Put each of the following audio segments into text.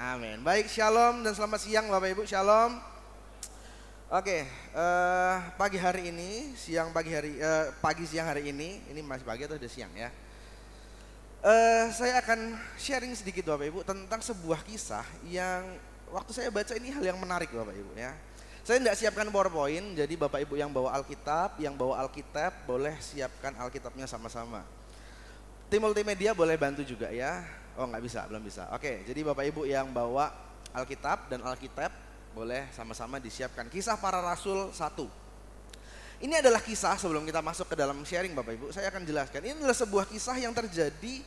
Amin. Baik, shalom dan selamat siang Bapak Ibu, shalom. Oke, pagi hari ini, pagi siang hari ini masih pagi atau udah siang ya? Saya akan sharing sedikit Bapak Ibu tentang sebuah kisah yang waktu saya baca ini hal yang menarik Bapak Ibu ya. Saya tidak siapkan PowerPoint, jadi Bapak Ibu yang bawa Alkitab boleh siapkan Alkitabnya sama-sama. Tim multimedia boleh bantu juga ya. Oh nggak bisa, belum bisa. Oke, jadi Bapak Ibu yang bawa Alkitab dan Alkitab boleh sama-sama disiapkan. Kisah Para Rasul 1. Ini adalah kisah sebelum kita masuk ke dalam sharing Bapak Ibu. Saya akan jelaskan. Ini adalah sebuah kisah yang terjadi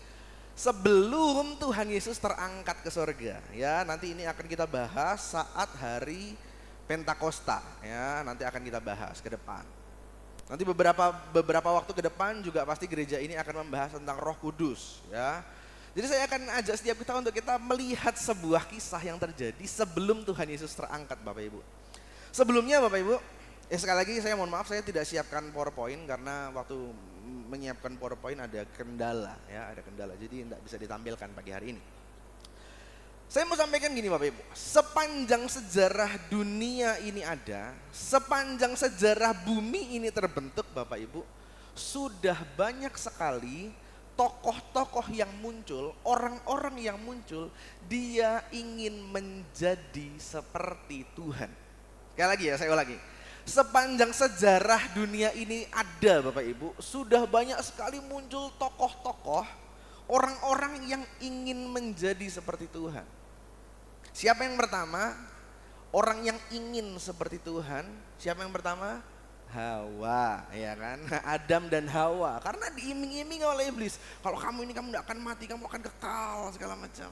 sebelum Tuhan Yesus terangkat ke surga. Ya, nanti ini akan kita bahas saat hari Pentakosta. Ya, nanti akan kita bahas ke depan. Nanti beberapa waktu ke depan juga pasti gereja ini akan membahas tentang Roh Kudus. Ya. Jadi saya akan ajak setiap kita untuk kita melihat sebuah kisah yang terjadi sebelum Tuhan Yesus terangkat Bapak Ibu. Sebelumnya Bapak Ibu, sekali lagi saya mohon maaf saya tidak siapkan PowerPoint karena waktu menyiapkan PowerPoint ada kendala ya, jadi tidak bisa ditampilkan pagi hari ini. Saya mau sampaikan gini Bapak Ibu, sepanjang sejarah dunia ini ada, sepanjang sejarah bumi ini terbentuk Bapak Ibu, sudah banyak sekali tokoh-tokoh yang muncul, orang-orang yang muncul, dia ingin menjadi seperti Tuhan. Sekali lagi ya, saya ulangi. Sepanjang sejarah dunia ini ada Bapak Ibu, sudah banyak sekali muncul tokoh-tokoh, orang-orang yang ingin menjadi seperti Tuhan. Siapa yang pertama? Orang yang ingin seperti Tuhan. Siapa yang pertama? Hawa, ya kan? Adam dan Hawa. Karena diiming-iming oleh iblis. Kalau kamu tidak akan mati, kamu akan kekal segala macam.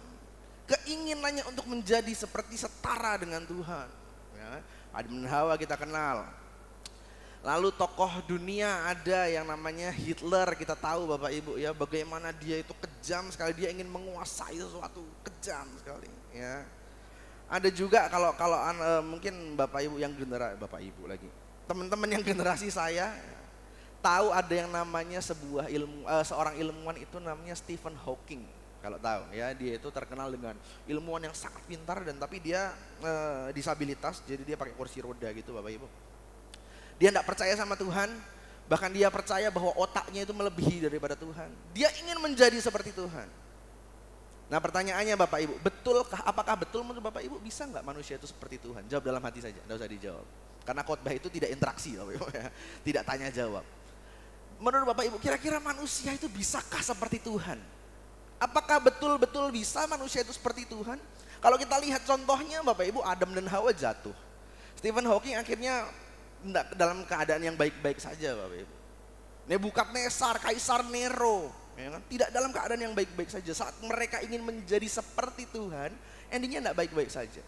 Keinginannya untuk menjadi seperti setara dengan Tuhan. Ya, Adam dan Hawa kita kenal. Lalu tokoh dunia ada yang namanya Hitler, kita tahu Bapak Ibu ya, bagaimana dia itu kejam sekali, dia ingin menguasai sesuatu, kejam sekali. Ya. Ada juga kalau mungkin Bapak Ibu yang teman-teman yang generasi saya tahu ada yang namanya seorang ilmuwan itu namanya Stephen Hawking. Kalau tahu ya, dia itu terkenal dengan ilmuwan yang sangat pintar dan tapi dia disabilitas, jadi dia pakai kursi roda gitu Bapak Ibu. Dia tidak percaya sama Tuhan, bahkan dia percaya bahwa otaknya itu melebihi daripada Tuhan. Dia ingin menjadi seperti Tuhan. Nah pertanyaannya Bapak Ibu, apakah betul menurut Bapak Ibu bisa nggak manusia itu seperti Tuhan? Jawab dalam hati saja, tidak usah dijawab. Karena khotbah itu tidak interaksi Bapak Ibu ya, tidak tanya jawab. Menurut Bapak Ibu, kira-kira manusia itu bisakah seperti Tuhan? Apakah betul-betul bisa manusia itu seperti Tuhan? Kalau kita lihat contohnya Bapak Ibu, Adam dan Hawa jatuh. Stephen Hawking akhirnya tidak dalam keadaan yang baik-baik saja Bapak Ibu. Nebukadnezar, Kaisar Nero, ya kan? Tidak dalam keadaan yang baik-baik saja. Saat mereka ingin menjadi seperti Tuhan, endingnya tidak baik-baik saja.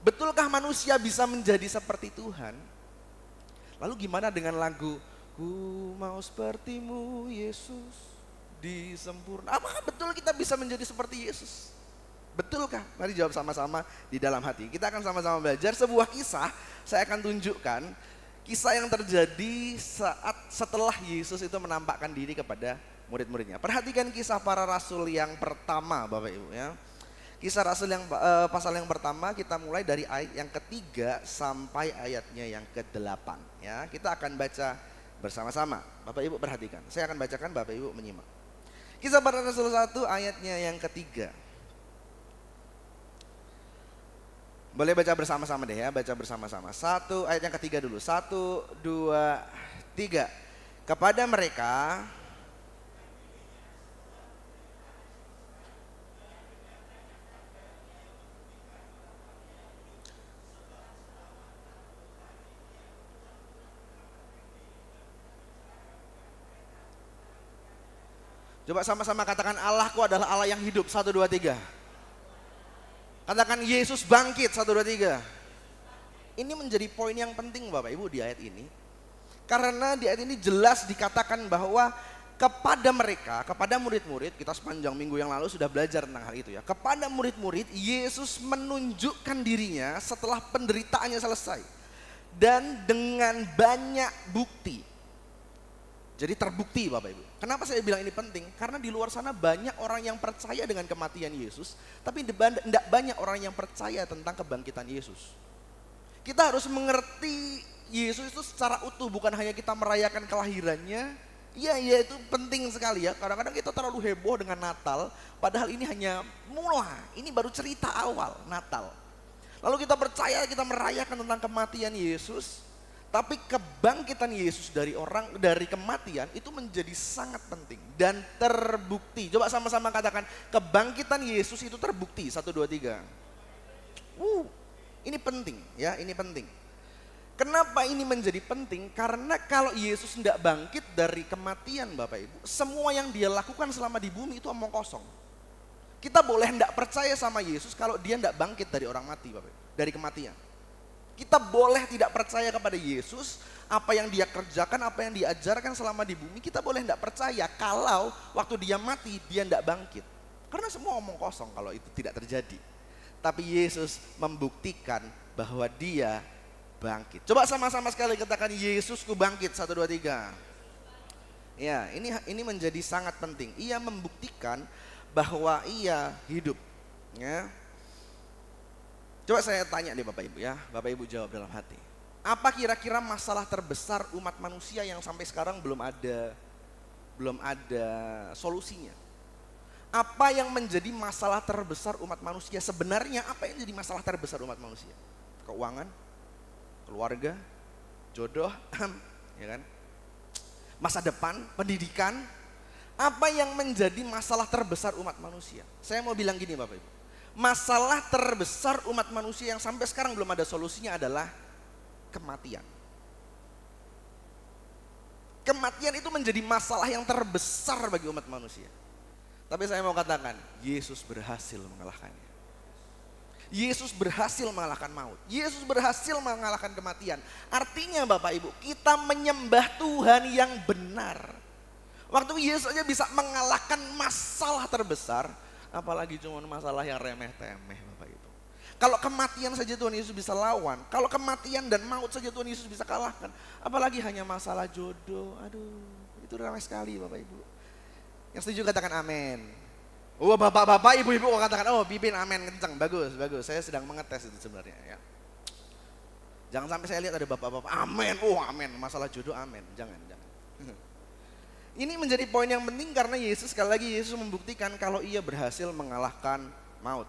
Betulkah manusia bisa menjadi seperti Tuhan? Lalu gimana dengan lagu Ku mau sepertimu Yesus disempurna? Apakah betul kita bisa menjadi seperti Yesus? Betulkah? Mari jawab sama-sama di dalam hati. Kita akan sama-sama belajar sebuah kisah. Saya akan tunjukkan kisah yang terjadi setelah Yesus itu menampakkan diri kepada murid-muridnya. Perhatikan kisah para rasul yang pertama Bapak Ibu ya. Kisah Rasul yang pasal yang pertama kita mulai dari ayat yang ketiga sampai ayatnya yang ke-8 ya. Kita akan baca bersama-sama. Bapak Ibu perhatikan. Saya akan bacakan, Bapak Ibu menyimak. Kisah Para Rasul 1 ayatnya yang ketiga. Boleh baca bersama-sama deh ya, baca bersama-sama. Ayat yang ketiga dulu. 1, 2, 3. Kepada mereka coba sama-sama katakan, Allahku adalah Allah yang hidup. 1, 2, 3. Katakan Yesus bangkit. 1, 2, 3. Ini menjadi poin yang penting Bapak Ibu di ayat ini. Karena di ayat ini jelas dikatakan bahwa kepada mereka, kepada murid-murid, kita sepanjang minggu yang lalu sudah belajar tentang hal itu ya. Kepada murid-murid Yesus menunjukkan dirinya setelah penderitaannya selesai. Dan dengan banyak bukti. Jadi terbukti Bapak Ibu. Kenapa saya bilang ini penting? Karena di luar sana banyak orang yang percaya dengan kematian Yesus, tapi tidak banyak orang yang percaya tentang kebangkitan Yesus. Kita harus mengerti Yesus itu secara utuh, bukan hanya kita merayakan kelahirannya. Iya itu penting sekali ya. Kadang-kadang kita terlalu heboh dengan Natal, padahal ini hanya mula, ini baru cerita awal Natal. Lalu kita percaya, kita merayakan tentang kematian Yesus. Tapi kebangkitan Yesus dari kematian itu menjadi sangat penting dan terbukti. Coba sama-sama katakan, kebangkitan Yesus itu terbukti. 1, 2, 3. Ini penting ya, ini penting. Kenapa ini menjadi penting? Karena kalau Yesus tidak bangkit dari kematian Bapak Ibu, semua yang dia lakukan selama di bumi itu omong kosong. Kita boleh tidak percaya sama Yesus kalau dia tidak bangkit dari orang mati Bapak Ibu, dari kematian. Kita boleh tidak percaya kepada Yesus, apa yang dia kerjakan, apa yang diajarkan selama di bumi, kita boleh tidak percaya kalau waktu dia mati, dia tidak bangkit. Karena semua omong kosong kalau itu tidak terjadi. Tapi Yesus membuktikan bahwa dia bangkit. Coba sama-sama sekali katakan, Yesusku bangkit. 1, 2, 3. Ya, ini menjadi sangat penting. Ia membuktikan bahwa ia hidup. Ya. Coba saya tanya deh Bapak Ibu ya, Bapak Ibu jawab dalam hati. Apa kira-kira masalah terbesar umat manusia yang sampai sekarang belum ada solusinya? Apa yang menjadi masalah terbesar umat manusia? Sebenarnya apa yang jadi masalah terbesar umat manusia? Keuangan, keluarga, jodoh, ya kan? Masa depan, pendidikan. Apa yang menjadi masalah terbesar umat manusia? Saya mau bilang gini Bapak Ibu. Masalah terbesar umat manusia yang sampai sekarang belum ada solusinya adalah kematian. Kematian itu menjadi masalah yang terbesar bagi umat manusia. Tapi saya mau katakan, Yesus berhasil mengalahkannya. Yesus berhasil mengalahkan maut. Yesus berhasil mengalahkan kematian. Artinya Bapak Ibu, kita menyembah Tuhan yang benar. Waktu Yesus aja bisa mengalahkan masalah terbesar, apalagi cuma masalah yang remeh-temeh Bapak Ibu. Kalau kematian saja Tuhan Yesus bisa lawan, kalau kematian dan maut saja Tuhan Yesus bisa kalahkan, apalagi hanya masalah jodoh. Aduh, itu remeh sekali Bapak Ibu. Yang setuju katakan amin. Oh bapak-bapak, ibu-ibu katakan, oh pimpin amin kencang, bagus. Saya sedang mengetes itu sebenarnya ya. Jangan sampai saya lihat ada bapak-bapak, amin, oh amin, masalah jodoh amin, jangan. Ini menjadi poin yang penting karena Yesus, sekali lagi Yesus membuktikan kalau ia berhasil mengalahkan maut.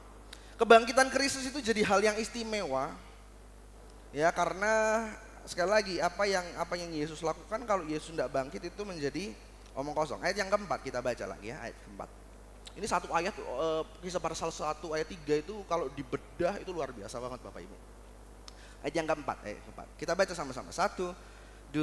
Kebangkitan Kristus itu jadi hal yang istimewa. Ya, karena sekali lagi apa yang Yesus lakukan kalau Yesus tidak bangkit itu menjadi omong kosong. Ayat yang keempat kita baca lagi ya, ayat keempat. Ini satu ayat, Kisah para Rasul 1 ayat 3 itu kalau dibedah itu luar biasa banget Bapak Ibu. Ayat yang keempat, kita baca sama-sama. 1, 2,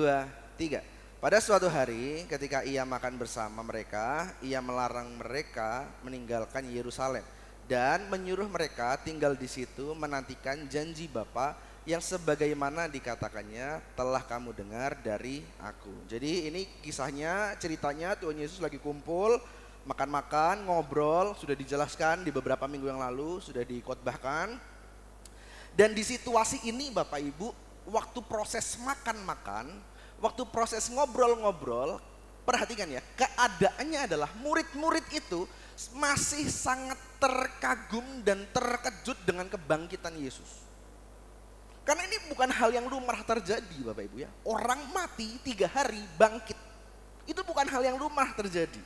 3. Pada suatu hari ketika ia makan bersama mereka, ia melarang mereka meninggalkan Yerusalem dan menyuruh mereka tinggal di situ menantikan janji Bapa yang sebagaimana dikatakannya telah kamu dengar dari aku. Jadi ini kisahnya, ceritanya Tuhan Yesus lagi kumpul, makan-makan, ngobrol, sudah dijelaskan di beberapa minggu yang lalu, sudah dikhotbahkan. Dan di situasi ini Bapak Ibu, waktu proses makan-makan, waktu proses ngobrol-ngobrol, perhatikan ya, keadaannya adalah murid-murid itu masih sangat terkagum dan terkejut dengan kebangkitan Yesus. Karena ini bukan hal yang lumrah terjadi Bapak Ibu ya. Orang mati 3 hari bangkit. Itu bukan hal yang lumrah terjadi.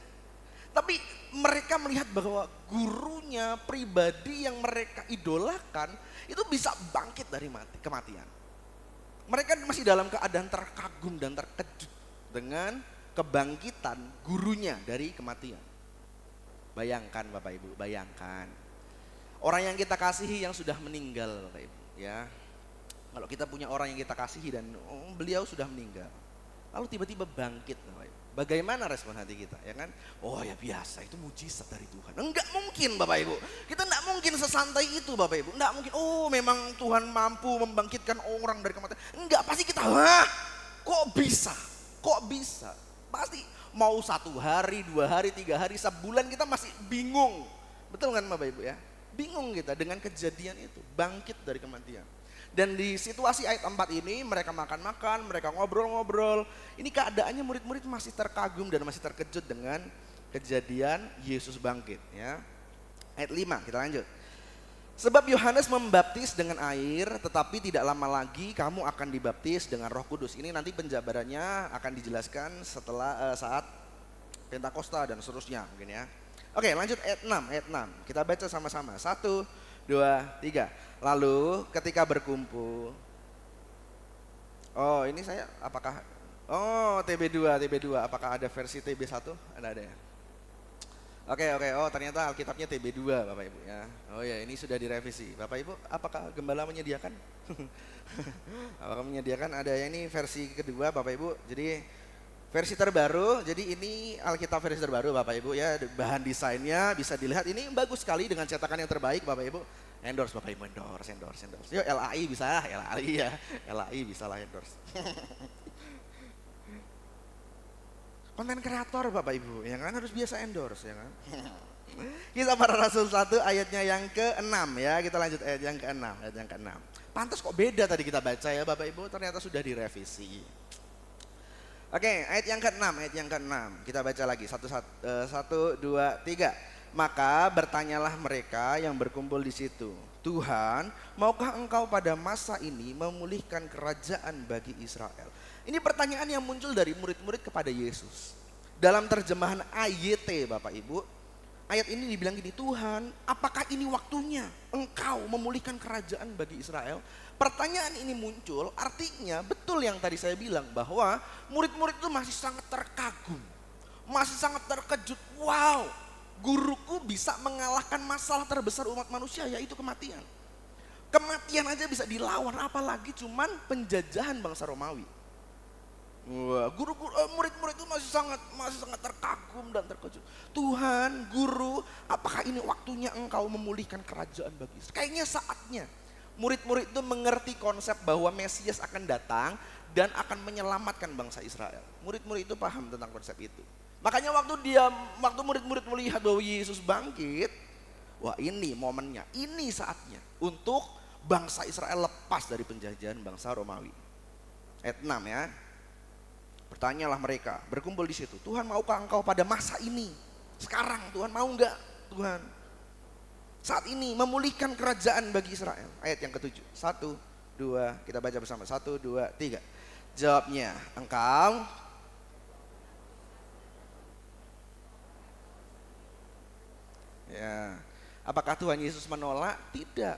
Tapi mereka melihat bahwa gurunya pribadi yang mereka idolakan itu bisa bangkit dari kematian. Mereka masih dalam keadaan terkagum dan terkejut dengan kebangkitan gurunya dari kematian. Bayangkan Bapak Ibu, bayangkan. Orang yang kita kasihi yang sudah meninggal Bapak Ibu ya. Kalau kita punya orang yang kita kasihi dan beliau sudah meninggal, lalu tiba-tiba bangkit Bapak Ibu. Bagaimana respon hati kita ya kan? Oh ya biasa, itu mujizat dari Tuhan. Enggak mungkin Bapak Ibu. Kita enggak mungkin sesantai itu Bapak Ibu. Enggak mungkin, oh memang Tuhan mampu membangkitkan orang dari kematian. Enggak, pasti kita, wah kok bisa? Kok bisa? Pasti mau 1 hari, 2 hari, 3 hari, sebulan kita masih bingung. Betul kan Bapak Ibu ya? Bingung kita dengan kejadian itu, bangkit dari kematian. Dan di situasi ayat 4 ini mereka makan-makan, mereka ngobrol-ngobrol. Ini keadaannya murid-murid masih terkagum dan masih terkejut dengan kejadian Yesus bangkit ya. Ayat 5 kita lanjut. Sebab Yohanes membaptis dengan air, tetapi tidak lama lagi kamu akan dibaptis dengan Roh Kudus. Ini nanti penjabarannya akan dijelaskan setelah saat Pentakosta dan seterusnya mungkin ya. Oke, lanjut ayat 6, ayat 6. Kita baca sama-sama. 1, 2, 3. Lalu ketika berkumpul. Oh, ini saya apakah TB2, apakah ada versi TB1? Ada ya. Oke, oh ternyata Alkitabnya TB2 Bapak Ibu ya. Oh ya, ini sudah direvisi. Bapak Ibu, apakah gembala menyediakan? Apakah menyediakan? Ada yang ini versi kedua Bapak Ibu. Jadi versi terbaru, jadi ini Alkitab versi terbaru Bapak Ibu ya. Bahan desainnya bisa dilihat, ini bagus sekali dengan cetakan yang terbaik Bapak Ibu. Endorse Bapak Ibu, endorse. Yuk LAI bisa, LAI ya. LAI bisa lah endorse. Konten kreator Bapak Ibu, ya kan harus biasa endorse ya kan. Kisah Para Rasul 1 ayatnya yang ke-6 ya. Kita lanjut ayat yang ke-6, Pantas kok beda tadi kita baca ya Bapak Ibu, ternyata sudah direvisi. Oke, ayat yang ke-6, kita baca lagi. 1, 2, 3. Maka bertanyalah mereka yang berkumpul di situ, Tuhan, maukah engkau pada masa ini memulihkan kerajaan bagi Israel? Ini pertanyaan yang muncul dari murid-murid kepada Yesus. Dalam terjemahan AYT Bapak Ibu, ayat ini dibilang gini, Tuhan, apakah ini waktunya engkau memulihkan kerajaan bagi Israel? Pertanyaan ini muncul, artinya betul yang tadi saya bilang bahwa murid-murid itu masih sangat terkagum, masih sangat terkejut. Wow, guruku bisa mengalahkan masalah terbesar umat manusia, yaitu kematian. Kematian aja bisa dilawan, apalagi cuman penjajahan bangsa Romawi. Wah, murid-murid itu masih sangat terkagum dan terkejut. Tuhan, guru, apakah ini waktunya engkau memulihkan kerajaan bagi Israel? Kayaknya saatnya. Murid-murid itu mengerti konsep bahwa Mesias akan datang dan akan menyelamatkan bangsa Israel. Murid-murid itu paham tentang konsep itu. Makanya waktu murid-murid melihat bahwa Yesus bangkit, wah ini momennya, ini saatnya untuk bangsa Israel lepas dari penjajahan bangsa Romawi. Ayat 6 ya. Bertanyalah mereka, berkumpul di situ, Tuhan maukah engkau pada masa ini? Sekarang Tuhan mau enggak? Tuhan saat ini memulihkan kerajaan bagi Israel. Ayat yang ke-7. 1, 2, kita baca bersama. 1, 2, 3. Jawabnya, engkau ya. Apakah Tuhan Yesus menolak? Tidak.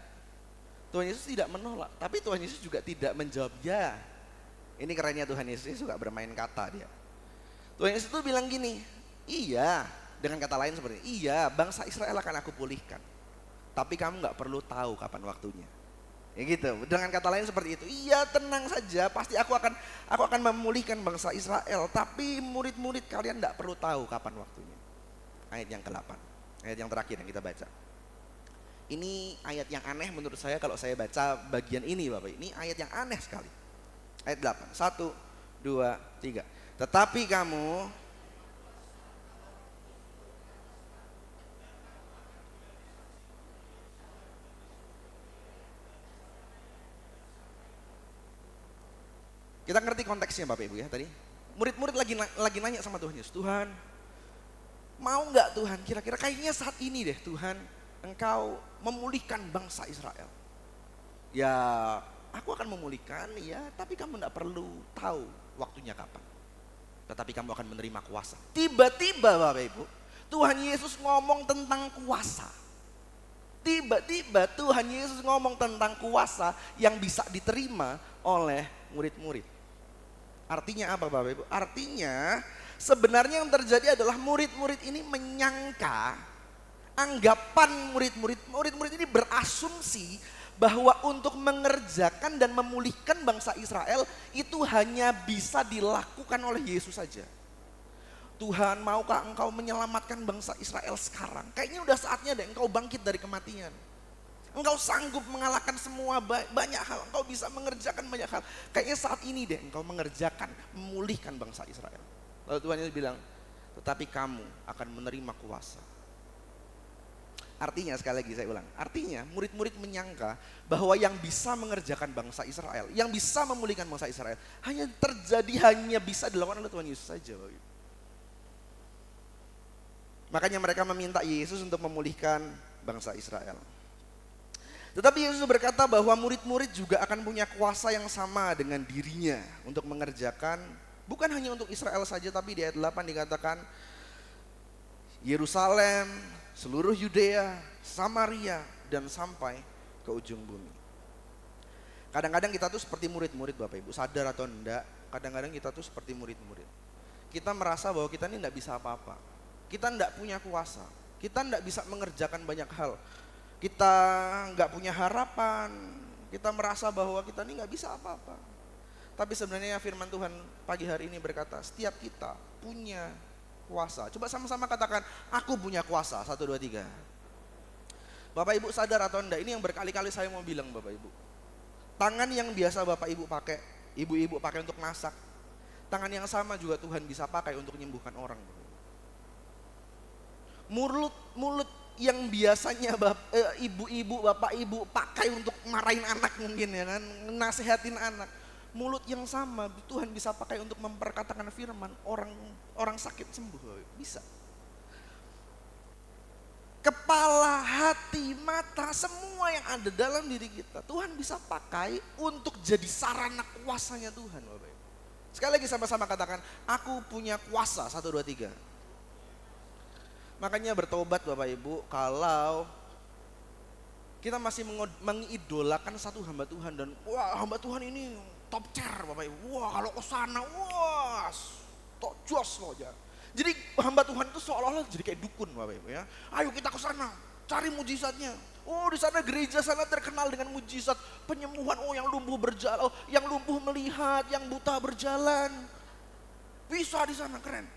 Tuhan Yesus tidak menolak, tapi Tuhan Yesus juga tidak menjawab ya. Ini kerennya Tuhan Yesus, suka bermain kata dia. Tuhan Yesus itu bilang gini, iya, dengan kata lain seperti ini, iya, bangsa Israel akan aku pulihkan, tapi kamu gak perlu tahu kapan waktunya. Ya gitu, dengan kata lain seperti itu, iya tenang saja, pasti aku akan memulihkan bangsa Israel, tapi murid-murid kalian gak perlu tahu kapan waktunya. Ayat yang ke-8, ayat yang terakhir yang kita baca. Ini ayat yang aneh menurut saya kalau saya baca bagian ini Bapak, ini ayat yang aneh sekali. Ayat 8, 1, 2, 3. Tetapi kamu kita ngerti konteksnya Bapak Ibu ya tadi. Murid-murid lagi nanya sama Tuhan Yesus, Tuhan, mau nggak Tuhan kira-kira kayaknya saat ini deh Tuhan engkau memulihkan bangsa Israel. Ya aku akan memulihkan ya, tapi kamu tidak perlu tahu waktunya kapan. Tetapi kamu akan menerima kuasa. Tiba-tiba Bapak Ibu, Tuhan Yesus ngomong tentang kuasa. Tiba-tiba Tuhan Yesus ngomong tentang kuasa yang bisa diterima oleh murid-murid. Artinya apa Bapak Ibu? Artinya sebenarnya yang terjadi adalah murid-murid ini menyangka, anggapan murid-murid ini berasumsi bahwa untuk mengerjakan dan memulihkan bangsa Israel itu hanya bisa dilakukan oleh Yesus saja. Tuhan, maukah engkau menyelamatkan bangsa Israel sekarang? Kayaknya udah saatnya deh engkau bangkit dari kematian. Engkau sanggup mengalahkan semua banyak hal, engkau bisa mengerjakan banyak hal. Kayaknya saat ini deh engkau mengerjakan, memulihkan bangsa Israel. Lalu Tuhan Yesus bilang, tetapi kamu akan menerima kuasa. Artinya sekali lagi saya ulang, artinya murid-murid menyangka bahwa yang bisa mengerjakan bangsa Israel, yang bisa memulihkan bangsa Israel hanya bisa dilakukan oleh Tuhan Yesus saja. Makanya mereka meminta Yesus untuk memulihkan bangsa Israel. Tetapi Yesus berkata bahwa murid-murid juga akan punya kuasa yang sama dengan dirinya untuk mengerjakan, bukan hanya untuk Israel saja, tapi di ayat 8 dikatakan Yerusalem, seluruh Yudea, Samaria, dan sampai ke ujung bumi. Kadang-kadang kita tuh seperti murid-murid Bapak Ibu, sadar atau enggak, kadang-kadang kita tuh seperti murid-murid. Kita merasa bahwa kita ini enggak bisa apa-apa. Kita enggak punya kuasa, kita enggak bisa mengerjakan banyak hal. Kita enggak punya harapan, kita merasa bahwa kita ini enggak bisa apa-apa. Tapi sebenarnya firman Tuhan pagi hari ini berkata, setiap kita punya kuasa. Coba sama-sama katakan, aku punya kuasa. 1, 2, 3. Bapak Ibu sadar atau enggak, ini yang berkali-kali saya mau bilang Bapak Ibu. Tangan yang biasa Bapak Ibu pakai, ibu-ibu pakai untuk masak, tangan yang sama juga Tuhan bisa pakai untuk menyembuhkan orang. Mulut yang biasanya ibu-ibu, bapak ibu pakai untuk marahin anak mungkin ya kan, nasehatin anak. Mulut yang sama Tuhan bisa pakai untuk memperkatakan firman, orang sakit sembuh, bisa. Kepala, hati, mata, semua yang ada dalam diri kita Tuhan bisa pakai untuk jadi sarana kuasanya Tuhan Bapak Ibu. Sekali lagi sama-sama katakan, aku punya kuasa. 1, 2, 3. Makanya bertobat Bapak Ibu, kalau kita masih mengidolakan satu hamba Tuhan dan wah hamba Tuhan ini top chair Bapak Ibu, wah kalau ke sana wah top jos loh aja. Jadi hamba Tuhan itu seolah-olah jadi kayak dukun Bapak Ibu ya. Ayo kita ke sana, cari mujizatnya. Oh di sana gereja sana terkenal dengan mujizat penyembuhan. Oh yang lumpuh berjalan, oh, yang lumpuh melihat, yang buta berjalan. Bisa di sana, keren.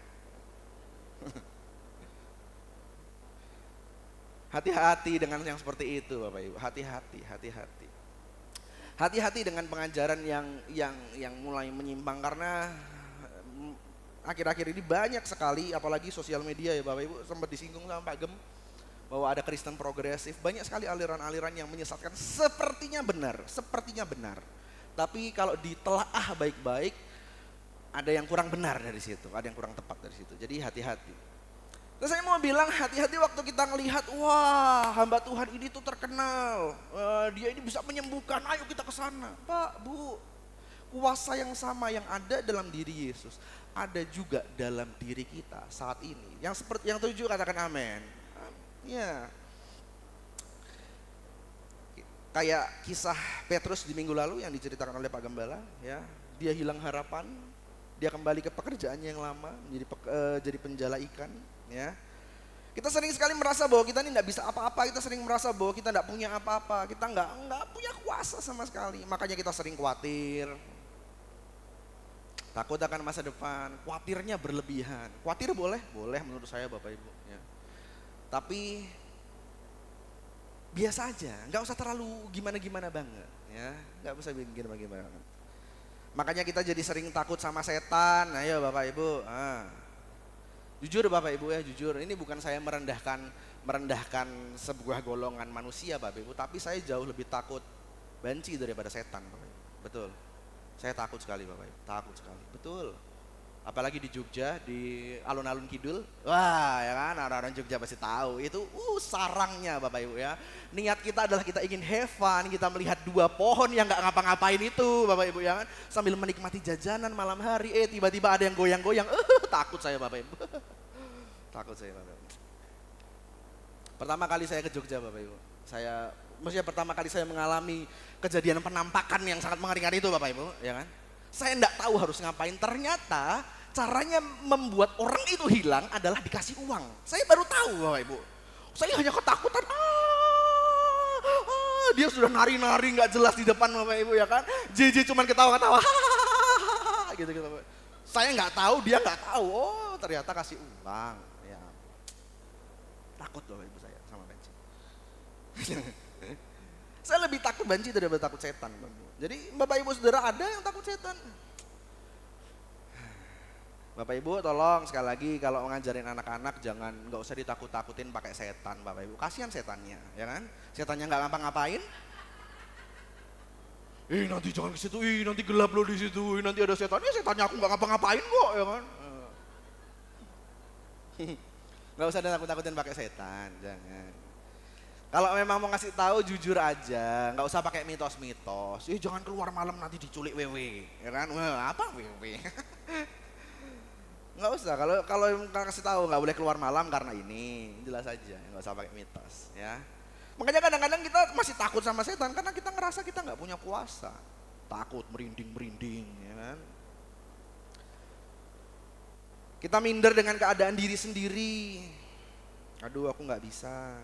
Hati-hati dengan yang seperti itu Bapak Ibu. Hati-hati. Hati-hati dengan pengajaran yang mulai menyimpang, karena akhir-akhir ini banyak sekali, apalagi sosial media ya Bapak Ibu, sempat disinggung sama Pak Gem bahwa ada Kristen progresif, banyak sekali aliran-aliran yang menyesatkan, sepertinya benar. Tapi kalau ditelaah baik-baik, ada yang kurang benar dari situ, ada yang kurang tepat dari situ. Jadi hati-hati. Terus saya mau bilang hati-hati waktu kita ngelihat, wah hamba Tuhan ini tuh terkenal, dia ini bisa menyembuhkan, ayo kita ke sana. Pak, Bu, kuasa yang sama yang ada dalam diri Yesus ada juga dalam diri kita saat ini. Yang seperti yang 7 katakan amin. Ya. Kayak kisah Petrus di minggu lalu yang diceritakan oleh Pak Gembala, ya. Dia hilang harapan, dia kembali ke pekerjaannya yang lama, jadi penjala ikan, ya. Kita sering sekali merasa bahwa kita ini tidak bisa apa-apa, kita sering merasa bahwa kita tidak punya apa-apa, kita nggak punya kuasa sama sekali. Makanya kita sering khawatir, takut akan masa depan, khawatirnya berlebihan. Khawatir boleh menurut saya Bapak Ibu. Ya. Tapi biasa aja, nggak usah terlalu gimana-gimana banget, ya, nggak usah gimana-gimana banget. Makanya kita jadi sering takut sama setan. Ayo Bapak Ibu. Jujur Bapak Ibu ya, jujur. Ini bukan saya merendahkan sebuah golongan manusia Bapak Ibu, tapi saya jauh lebih takut banci daripada setan Bapak Ibu. Betul. Saya takut sekali Bapak Ibu, takut sekali. Betul. Apalagi di Jogja, di alun-alun kidul. Wah, ya kan, orang-orang Jogja pasti tahu. Itu sarangnya Bapak Ibu ya. Niat kita adalah kita ingin have fun, kita melihat 2 pohon yang nggak ngapa-ngapain itu Bapak Ibu ya kan. Sambil menikmati jajanan malam hari, tiba-tiba ada yang goyang-goyang. Takut saya Bapak Ibu. Takut saya Bapak Ibu. Pertama kali saya ke Jogja Bapak Ibu. Maksudnya pertama kali saya mengalami kejadian penampakan yang sangat mengerikan itu Bapak Ibu, ya kan. Saya enggak tahu harus ngapain, ternyata caranya membuat orang itu hilang adalah dikasih uang. Saya baru tahu Bapak Ibu. Saya hanya ketakutan, dia sudah nari-nari nggak jelas di depan Bapak Ibu ya kan. JJ cuman ketawa-ketawa, gitu-gitu. Saya nggak tahu, dia nggak tahu. Oh ternyata kasih uang. Ya. Takut Bapak Ibu saya sama banci. Saya lebih takut banci daripada takut setan Bapak Ibu. Jadi Bapak Ibu Saudara ada yang takut setan? Bapak Ibu tolong sekali lagi kalau ngajarin anak-anak nggak usah ditakut-takutin pakai setan Bapak Ibu. Kasihan setannya, ya kan? Setannya nggak ngapa-ngapain. Nanti jangan ke situ, nanti gelap loh di situ, nanti ada setannya, setannya aku nggak ngapa-ngapain kok, ya kan? Nggak usah ditakut-takutin pakai setan, jangan. Kalau memang mau ngasih tahu jujur aja, nggak usah pakai mitos-mitos. Jangan keluar malam nanti diculik wewe, ya kan? Wah, apa wewe? Nggak usah. Kalau kasih tahu nggak boleh keluar malam karena ini, jelas aja, nggak usah pakai mitos, ya. Makanya kadang-kadang kita masih takut sama setan karena kita ngerasa kita nggak punya kuasa, takut merinding, ya kan? Kita minder dengan keadaan diri sendiri. Aduh, aku nggak bisa.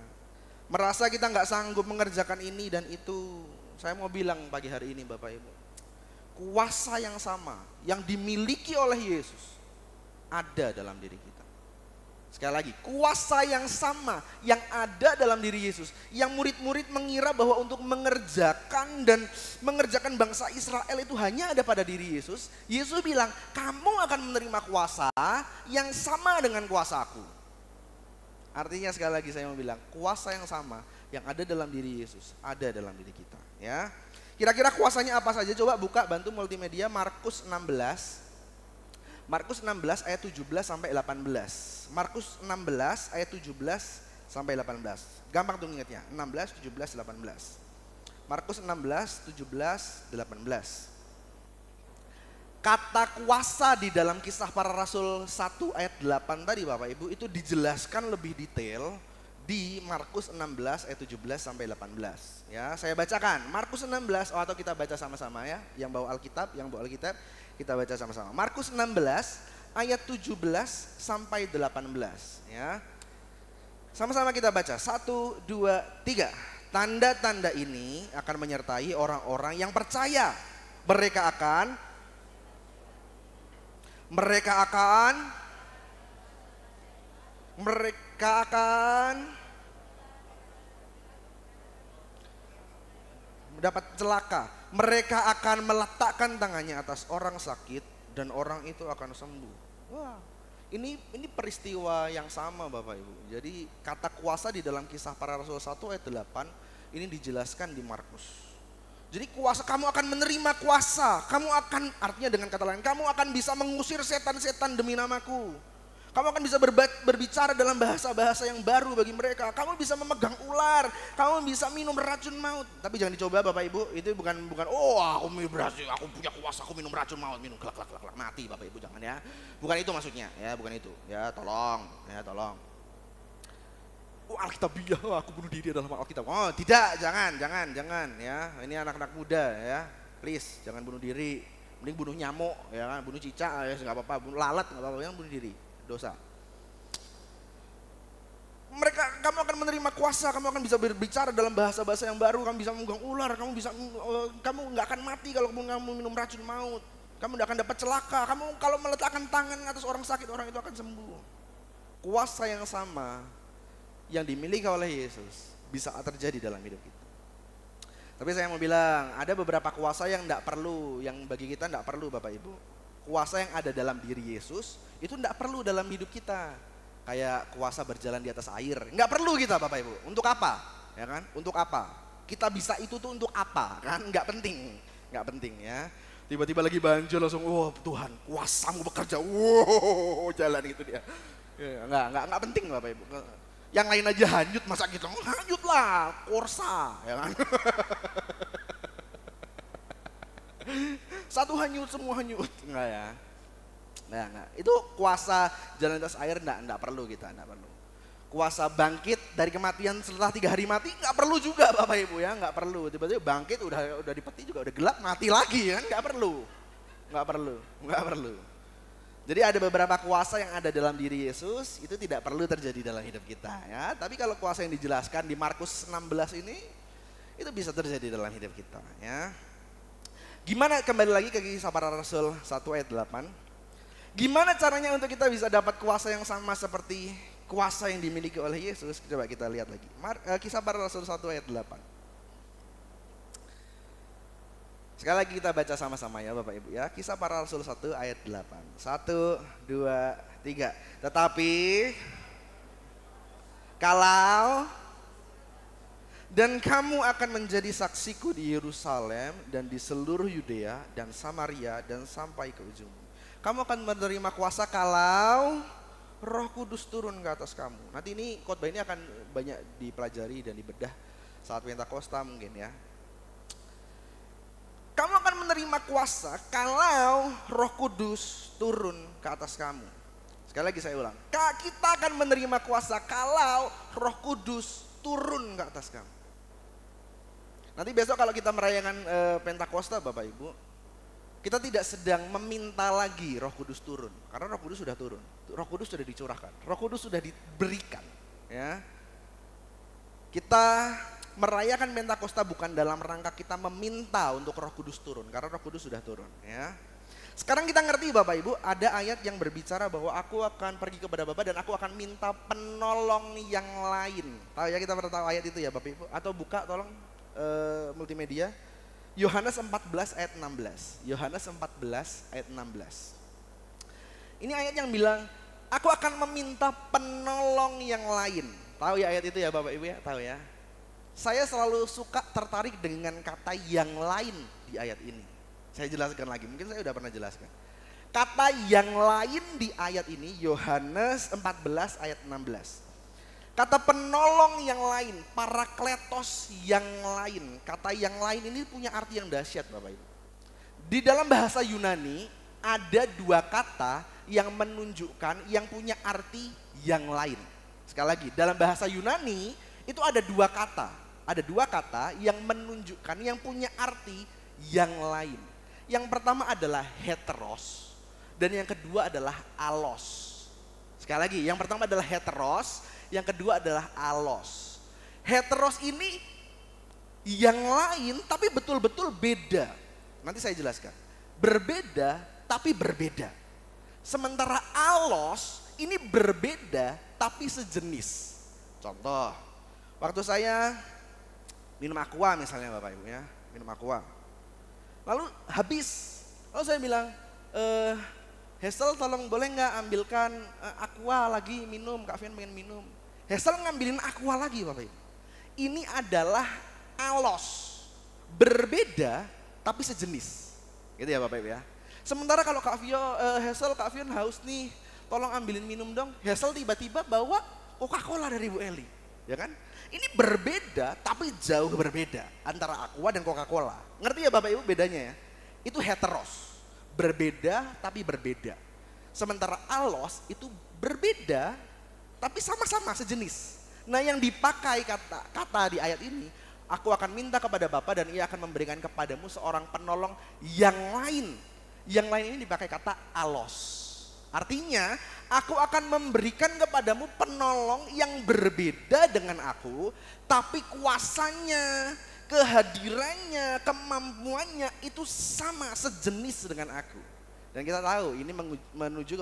Merasa kita nggak sanggup mengerjakan ini dan itu. Saya mau bilang pagi hari ini Bapak Ibu, kuasa yang sama yang dimiliki oleh Yesus ada dalam diri kita. Sekali lagi, kuasa yang sama yang ada dalam diri Yesus, yang murid-murid mengira bahwa untuk mengerjakan bangsa Israel itu hanya ada pada diri Yesus. Yesus bilang, kamu akan menerima kuasa yang sama dengan kuasaku. Artinya sekali lagi saya mau bilang, kuasa yang sama yang ada dalam diri Yesus ada dalam diri kita, ya. Kira-kira kuasanya apa saja? Coba buka, bantu multimedia, Markus 16 ayat 17 sampai 18. Markus 16 ayat 17 sampai 18. Gampang tuh ingatnya, 16, 17, 18. Markus 16, 17, 18. Kata kuasa di dalam Kisah Para Rasul 1 ayat 8 tadi Bapak Ibu itu dijelaskan lebih detail di Markus 16 ayat 17 sampai 18. Ya, saya bacakan Markus 16 atau kita baca sama-sama ya. Yang bawa Alkitab, kita baca sama-sama. Markus 16 ayat 17 sampai 18 ya. Sama-sama kita baca. 1 2 3. Tanda-tanda ini akan menyertai orang-orang yang percaya. Mereka akan mendapat celaka. Mereka akan meletakkan tangannya atas orang sakit dan orang itu akan sembuh. Wah, ini peristiwa yang sama Bapak Ibu. Jadi kata kuasa di dalam Kisah Para Rasul 1 ayat 8 ini dijelaskan di Markus. Jadi kuasa, kamu akan menerima kuasa. Artinya dengan kata lain, kamu akan bisa mengusir setan-setan demi namaku. Kamu akan bisa berbicara dalam bahasa-bahasa yang baru bagi mereka. Kamu bisa memegang ular. Kamu bisa minum racun maut. Tapi jangan dicoba Bapak Ibu. Itu bukan aku punya kuasa, aku minum racun maut, minum gelak mati Bapak Ibu, jangan ya. Bukan itu maksudnya, ya, bukan itu. Ya, tolong. Alkitabiah, aku bunuh diri dalam Alkitab. Oh, tidak, jangan ya. Ini anak-anak muda ya. Please, jangan bunuh diri. Mending bunuh nyamuk ya kan, bunuh cicak ya enggak apa-apa, bunuh lalat enggak apa-apa, jangan bunuh diri. Dosa. Kamu akan menerima kuasa, kamu akan bisa berbicara dalam bahasa-bahasa yang baru, kamu bisa memegang ular, kamu nggak akan mati kalau kamu minum racun maut, kamu nggak akan dapat celaka, kamu kalau meletakkan tangan atas orang sakit, orang itu akan sembuh. Kuasa yang sama yang dimiliki oleh Yesus bisa terjadi dalam hidup kita. Tapi saya mau bilang, ada beberapa kuasa yang bagi kita tidak perlu Bapak Ibu. Kuasa yang ada dalam diri Yesus itu tidak perlu dalam hidup kita. Kayak kuasa berjalan di atas air, nggak perlu kita Bapak Ibu. Untuk apa? Ya kan? Untuk apa? Kita bisa itu tuh untuk apa? Kan? Nggak penting ya. Tiba-tiba lagi banjir langsung, Tuhan, kuasamu bekerja, jalan gitu dia. Ya, nggak penting Bapak Ibu. Yang lain aja hanyut, masa kita hanyut lah, korsa, ya kan? Satu hanyut, semua hanyut, enggak ya? Enggak. Itu kuasa jalan atas air enggak perlu kita, enggak perlu. Kuasa bangkit dari kematian setelah 3 hari mati enggak perlu juga Bapak Ibu ya, enggak perlu. Tiba-tiba bangkit udah di peti juga udah gelap, mati lagi kan, enggak perlu. Jadi ada beberapa kuasa yang ada dalam diri Yesus itu tidak perlu terjadi dalam hidup kita ya. Tapi kalau kuasa yang dijelaskan di Markus 16 ini itu bisa terjadi dalam hidup kita ya. Gimana, kembali lagi ke Kisah Para Rasul 1 ayat 8. Gimana caranya untuk kita bisa dapat kuasa yang sama seperti kuasa yang dimiliki oleh Yesus? Coba kita lihat lagi. Kisah Para Rasul 1 ayat 8. Sekali lagi kita baca sama-sama ya Bapak Ibu ya. Kisah Para Rasul 1 ayat 8. 1, 2, 3. Tetapi kalau dan kamu akan menjadi saksiku di Yerusalem dan di seluruh Yudea dan Samaria dan sampai ke ujung. Kamu akan menerima kuasa kalau Roh Kudus turun ke atas kamu. Nanti ini khotbah ini akan banyak dipelajari dan dibedah saat Pentakosta mungkin ya. Kamu akan menerima kuasa kalau Roh Kudus turun ke atas kamu. Sekali lagi saya ulang. Kita akan menerima kuasa kalau Roh Kudus turun ke atas kamu. Nanti besok kalau kita merayakan Pentakosta Bapak Ibu, kita tidak sedang meminta lagi Roh Kudus turun, karena Roh Kudus sudah turun. Roh Kudus sudah dicurahkan, Roh Kudus sudah diberikan. Ya, kita merayakan Pentakosta bukan dalam rangka kita meminta untuk Roh Kudus turun, karena Roh Kudus sudah turun. Ya, sekarang kita ngerti Bapak Ibu, ada ayat yang berbicara bahwa aku akan pergi kepada Bapa dan aku akan minta penolong yang lain. Tahu ya, kita pernah tahu ayat itu ya Bapak Ibu? Atau buka tolong multimedia. Yohanes 14 ayat 16. Yohanes 14 ayat 16. Ini ayat yang bilang, aku akan meminta penolong yang lain. Tahu ya ayat itu ya Bapak Ibu ya? Tahu ya? Saya selalu suka tertarik dengan kata yang lain di ayat ini. Saya jelaskan lagi, mungkin saya udah pernah jelaskan. Kata yang lain di ayat ini, Yohanes 14 ayat 16. Kata penolong yang lain, parakletos yang lain. Kata yang lain ini punya arti yang dahsyat Bapak Ibu. Di dalam bahasa Yunani ada dua kata yang menunjukkan yang punya arti yang lain. Sekali lagi, dalam bahasa Yunani itu ada dua kata. Ada dua kata yang menunjukkan yang punya arti yang lain. Yang pertama adalah heteros dan yang kedua adalah alos. Sekali lagi, yang pertama adalah heteros, yang kedua adalah alos. Heteros ini yang lain tapi betul-betul beda. Nanti saya jelaskan. Berbeda tapi berbeda. Sementara alos ini berbeda tapi sejenis. Contoh, waktu saya minum aqua misalnya Bapak Ibu ya, minum aqua. Lalu habis, lalu saya bilang, Hazel tolong boleh nggak ambilkan aqua lagi minum, Kak Fian pengen minum. Hazel ngambilin aqua lagi Bapak Ibu. Ini adalah alos, berbeda tapi sejenis. Gitu ya Bapak Ibu ya. Sementara kalau Hazel, Kak Fian haus nih, tolong ambilin minum dong. Hazel tiba-tiba bawa Coca-Cola dari Bu Eli. Ya kan? Ini berbeda tapi jauh berbeda antara aqua dan Coca-Cola. Ngerti ya Bapak Ibu bedanya ya? Itu heteros, berbeda tapi berbeda. Sementara alos itu berbeda tapi sama-sama sejenis. Nah yang dipakai kata di ayat ini, aku akan minta kepada Bapa dan ia akan memberikan kepadamu seorang penolong yang lain. Yang lain ini dipakai kata alos. Artinya aku akan memberikan kepadamu penolong yang berbeda dengan aku, tapi kuasanya, kehadirannya, kemampuannya itu sama, sejenis dengan aku. Dan kita tahu ini merujuk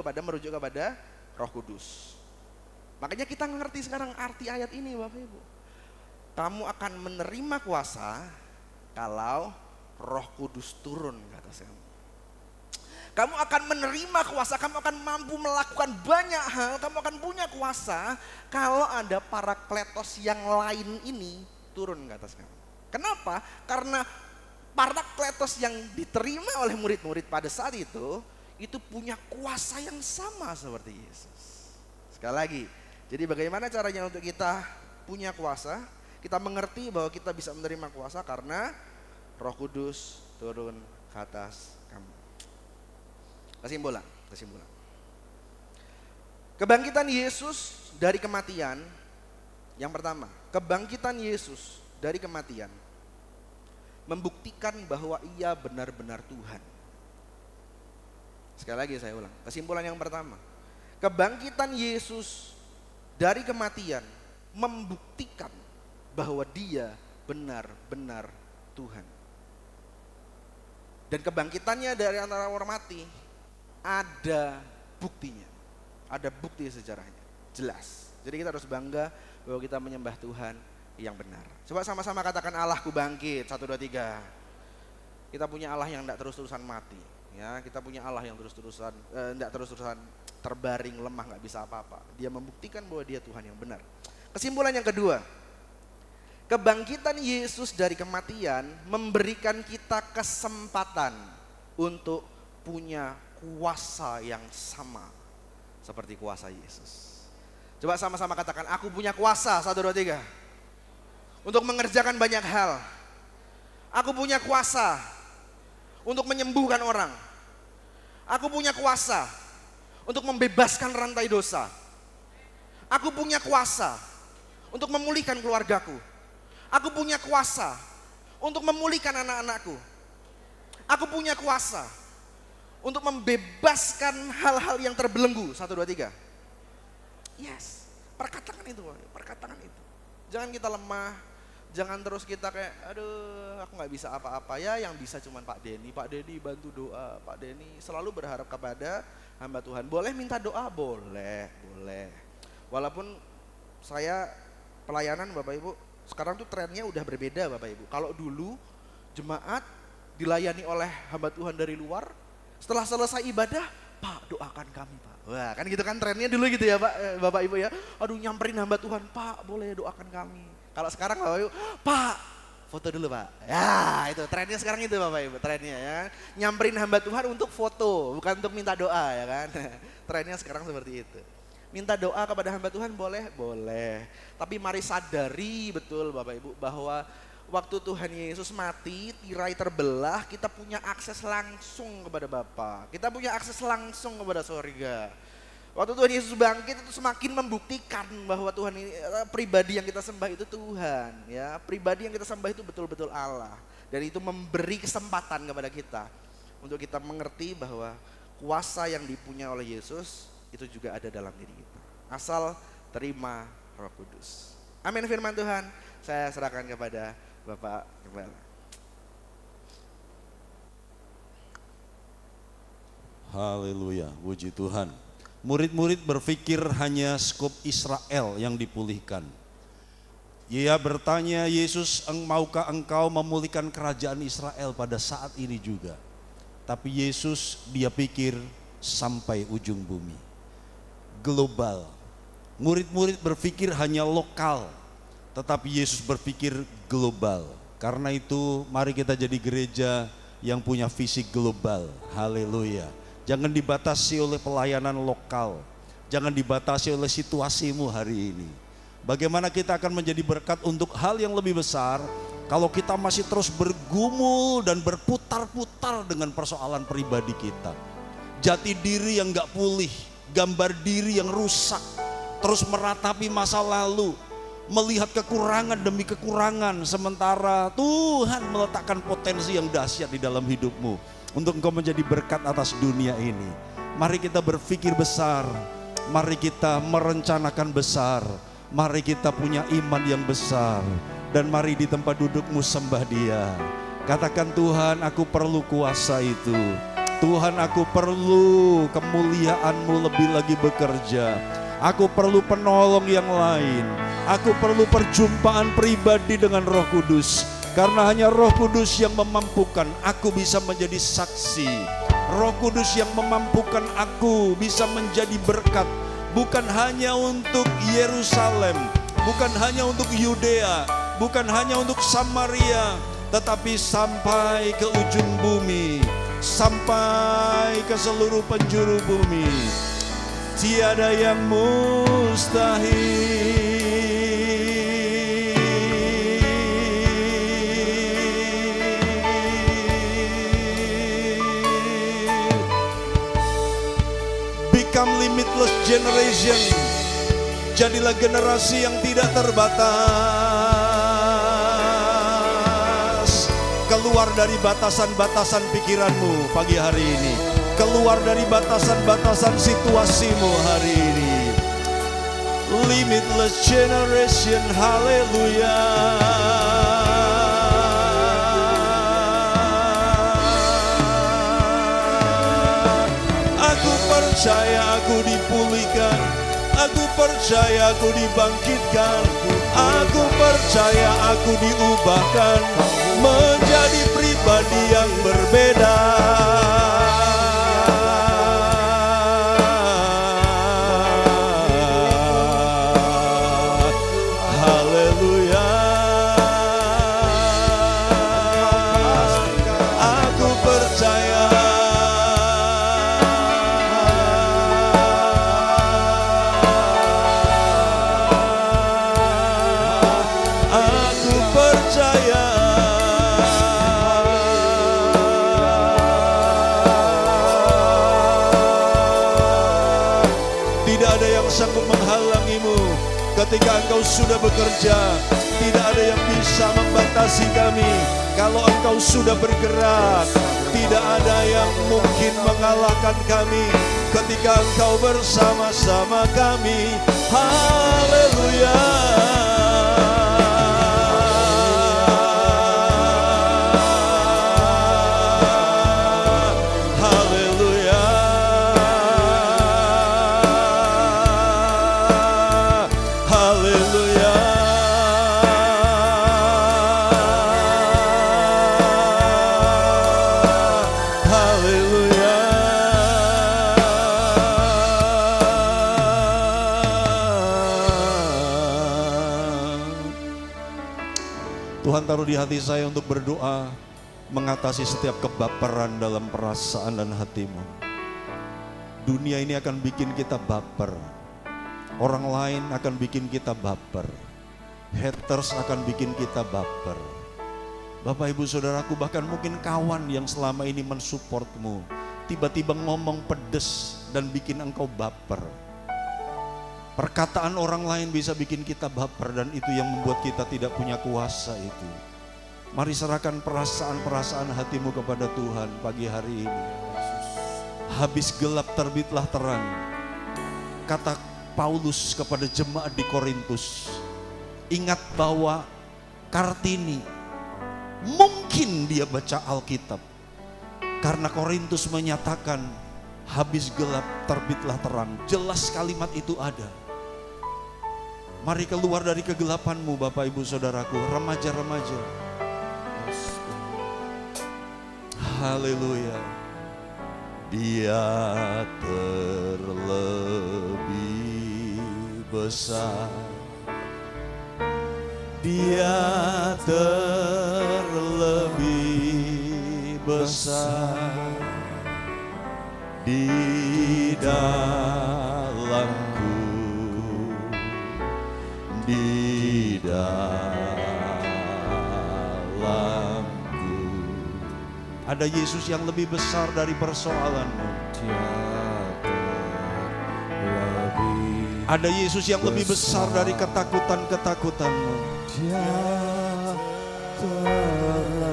kepada Roh Kudus. Makanya kita ngerti sekarang arti ayat ini Bapak Ibu. Kamu akan menerima kuasa kalau Roh Kudus turun ke atas kamu. Kamu akan menerima kuasa, kamu akan mampu melakukan banyak hal, kamu akan punya kuasa kalau ada parakletos yang lain ini turun ke atas kamu. Kenapa? Karena parakletos yang diterima oleh murid-murid pada saat itu punya kuasa yang sama seperti Yesus. Sekali lagi, jadi bagaimana caranya untuk kita punya kuasa? Kita mengerti bahwa kita bisa menerima kuasa karena Roh Kudus turun ke atas kamu. Kesimpulan. Kebangkitan Yesus dari kematian, yang pertama, kebangkitan Yesus dari kematian membuktikan bahwa ia benar-benar Tuhan. Sekali lagi saya ulang, kesimpulan yang pertama, kebangkitan Yesus dari kematian membuktikan bahwa dia benar-benar Tuhan. Dan kebangkitannya dari antara orang mati ada buktinya, ada bukti sejarahnya, jelas. Jadi kita harus bangga bahwa kita menyembah Tuhan yang benar. Coba sama-sama katakan Allahku bangkit, 1, 2, 3. Kita punya Allah yang tidak terus-terusan mati. Ya, kita punya Allah yang terus-terusan tidak terus-terusan terbaring lemah, nggak bisa apa-apa. Dia membuktikan bahwa dia Tuhan yang benar. Kesimpulan yang kedua, kebangkitan Yesus dari kematian memberikan kita kesempatan untuk punya kuasa yang sama seperti kuasa Yesus. Coba sama-sama katakan, aku punya kuasa, 1, 2, 3. Untuk mengerjakan banyak hal. Aku punya kuasa untuk menyembuhkan orang. Aku punya kuasa untuk membebaskan rantai dosa. Aku punya kuasa untuk memulihkan keluargaku. Aku punya kuasa untuk memulihkan anak-anakku. Aku punya kuasa untuk membebaskan hal-hal yang terbelenggu. 1, 2, 3. Yes, perkatakan itu, perkatakan itu. Jangan kita lemah. Jangan terus kita kayak, aduh aku gak bisa apa-apa. Ya yang bisa cuman Pak Denny. Pak Denny bantu doa. Pak Denny selalu berharap kepada hamba Tuhan. Boleh minta doa? Boleh, boleh. Walaupun saya pelayanan Bapak Ibu, sekarang tuh trennya udah berbeda Bapak Ibu. Kalau dulu jemaat dilayani oleh hamba Tuhan dari luar, setelah selesai ibadah, Pak doakan kami Pak. Wah kan gitu kan trennya dulu gitu ya Pak, Bapak Ibu ya. Aduh nyamperin hamba Tuhan, Pak boleh doakan kami. Kalau sekarang Bapak Ibu, Pak foto dulu Pak. Ya itu trennya sekarang itu Bapak Ibu, trennya ya. Nyamperin hamba Tuhan untuk foto, bukan untuk minta doa ya kan. Trennya sekarang seperti itu. Minta doa kepada hamba Tuhan boleh? Boleh. Tapi mari sadari betul Bapak Ibu bahwa waktu Tuhan Yesus mati, tirai terbelah, kita punya akses langsung kepada Bapa. Kita punya akses langsung kepada surga. Waktu Tuhan Yesus bangkit itu semakin membuktikan bahwa Tuhan ini pribadi yang kita sembah itu Tuhan, ya. Pribadi yang kita sembah itu betul-betul Allah. Dan itu memberi kesempatan kepada kita untuk kita mengerti bahwa kuasa yang dipunya oleh Yesus itu juga ada dalam diri kita. Asal terima Roh Kudus. Amin firman Tuhan. Saya serahkan kepada Bapak Gembala. Haleluya, puji Tuhan. Murid-murid berpikir hanya skop Israel yang dipulihkan. Ia bertanya, Yesus, maukah engkau memulihkan kerajaan Israel pada saat ini juga? Tapi Yesus dia pikir sampai ujung bumi. Global. Murid-murid berpikir hanya lokal, tetapi Yesus berpikir global. Karena itu mari kita jadi gereja yang punya visi global. Haleluya. Jangan dibatasi oleh pelayanan lokal. Jangan dibatasi oleh situasimu hari ini. Bagaimana kita akan menjadi berkat untuk hal yang lebih besar kalau kita masih terus bergumul dan berputar-putar dengan persoalan pribadi kita. Jati diri yang gak pulih, gambar diri yang rusak, terus meratapi masa lalu, melihat kekurangan demi kekurangan, sementara Tuhan meletakkan potensi yang dahsyat di dalam hidupmu untuk engkau menjadi berkat atas dunia ini. Mari kita berpikir besar, mari kita merencanakan besar, mari kita punya iman yang besar, dan mari di tempat dudukmu sembah Dia. Katakan, Tuhan aku perlu kuasa itu, Tuhan aku perlu kemuliaan-Mu lebih lagi bekerja, aku perlu penolong yang lain, aku perlu perjumpaan pribadi dengan Roh Kudus. Karena hanya Roh Kudus yang memampukan aku bisa menjadi saksi. Roh Kudus yang memampukan aku bisa menjadi berkat. Bukan hanya untuk Yerusalem, bukan hanya untuk Yudea, bukan hanya untuk Samaria, tetapi sampai ke ujung bumi, sampai ke seluruh penjuru bumi. Tiada yang mustahil. Become limitless generation. Jadilah generasi yang tidak terbatas. Keluar dari batasan-batasan pikiranmu pagi hari ini. Keluar dari batasan-batasan situasimu hari ini. Limitless generation, haleluya. Percaya aku dipulihkan, aku percaya aku dibangkitkan, aku percaya aku diubahkan menjadi pribadi yang sanggup menghalangimu. Ketika Engkau sudah bekerja, tidak ada yang bisa membatasi kami. Kalau Engkau sudah bergerak, tidak ada yang mungkin mengalahkan kami. Ketika Engkau bersama-sama kami, haleluya. Tuhan taruh di hati saya untuk berdoa mengatasi setiap kebaperan dalam perasaan dan hatimu. Dunia ini akan bikin kita baper. Orang lain akan bikin kita baper. Haters akan bikin kita baper. Bapak ibu saudaraku, bahkan mungkin kawan yang selama ini mensupportmu tiba-tiba ngomong pedes dan bikin engkau baper. Perkataan orang lain bisa bikin kita baper dan itu yang membuat kita tidak punya kuasa itu. Mari serahkan perasaan-perasaan hatimu kepada Tuhan pagi hari ini. Habis gelap terbitlah terang. Kata Paulus kepada jemaat di Korintus. Ingat bahwa Kartini mungkin dia baca Alkitab. Karena Korintus menyatakan habis gelap terbitlah terang. Jelas kalimat itu ada. Mari keluar dari kegelapanmu Bapak Ibu Saudaraku, remaja-remaja. Haleluya. Dia terlebih besar. Dia terlebih besar. Di dalamku, di dalamku. Ada Yesus yang lebih besar dari persoalanmu. Ada Yesus yang lebih besar dari ketakutan-ketakutanmu.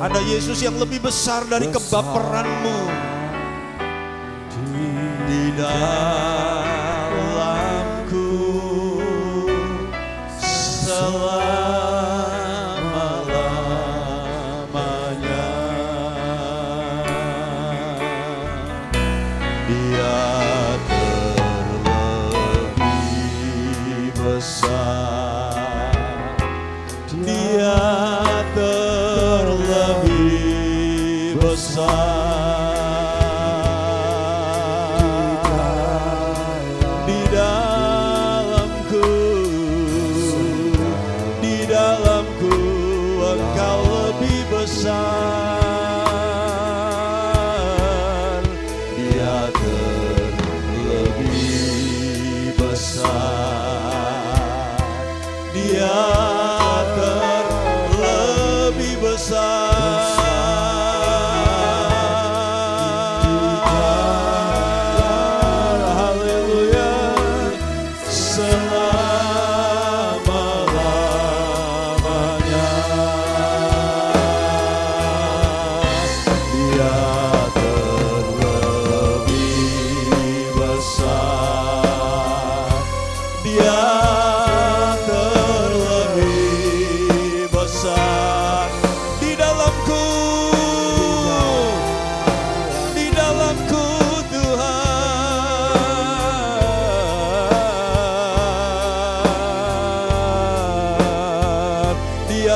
Ada Yesus yang lebih besar dari kebaperanmu. Di dalamku selama-lamanya. Dia terlebih besar. Dia terlebih besar. Dia terlebih besar. Dia terlebih besar. Haleluya. Selama-lamanya.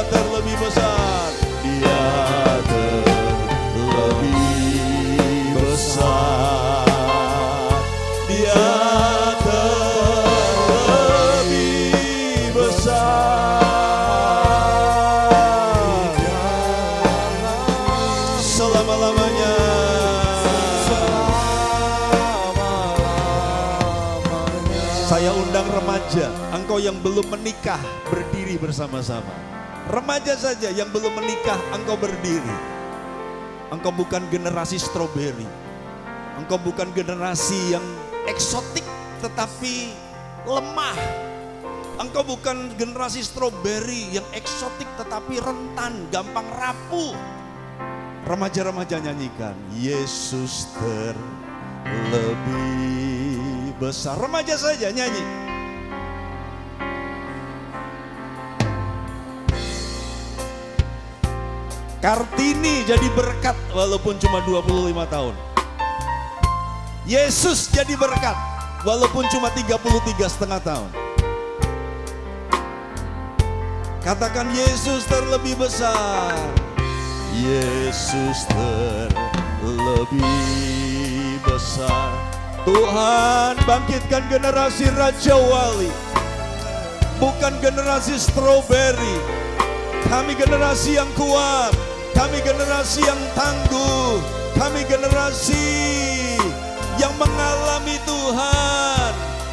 Terlebih besar, dia terlebih besar, dia terlebih besar, selama-lamanya. Saya undang remaja, engkau yang belum menikah berdiri bersama-sama. Remaja saja yang belum menikah, engkau berdiri. Engkau bukan generasi stroberi. Engkau bukan generasi yang eksotik, tetapi lemah. Engkau bukan generasi stroberi yang eksotik tetapi rentan, gampang rapuh. Remaja-remaja nyanyikan, Yesus terlebih besar. Remaja saja nyanyi. Kartini jadi berkat walaupun cuma 25 tahun. Yesus jadi berkat walaupun cuma 33,5 tahun. Katakan Yesus terlebih besar. Yesus terlebih besar. Tuhan bangkitkan generasi Raja Wali. Bukan generasi stroberi. Kami generasi yang kuat. Kami generasi yang tangguh. Kami generasi yang mengalami Tuhan.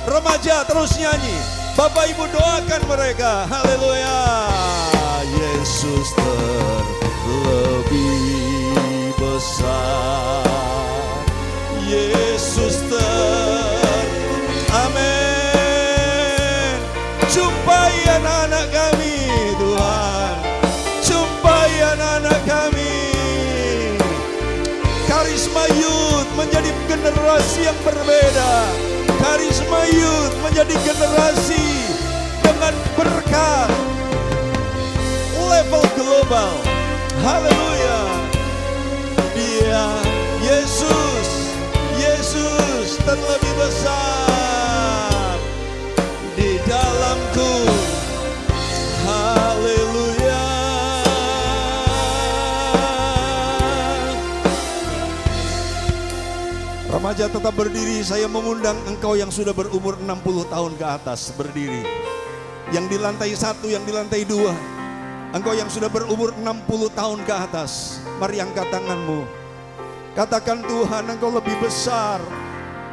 Remaja terus nyanyi. Bapak Ibu doakan mereka. Haleluya. Yesus terlebih besar. Yesus Amin. Jumpai anak-anak kami Tuhan. Jumpai anak-anak kami. Karisma Youth menjadi generasi yang berbeda. Karisma Youth menjadi generasi dengan berkat level global. Haleluya. Dia Yesus terlebih besar di dalamku. Haleluya. Remaja tetap berdiri. Saya mengundang engkau yang sudah berumur 60 tahun ke atas berdiri. Yang di lantai 1, yang di lantai 2. Engkau yang sudah berumur 60 tahun ke atas, mari angkat tanganmu. Katakan, Tuhan, Engkau lebih besar.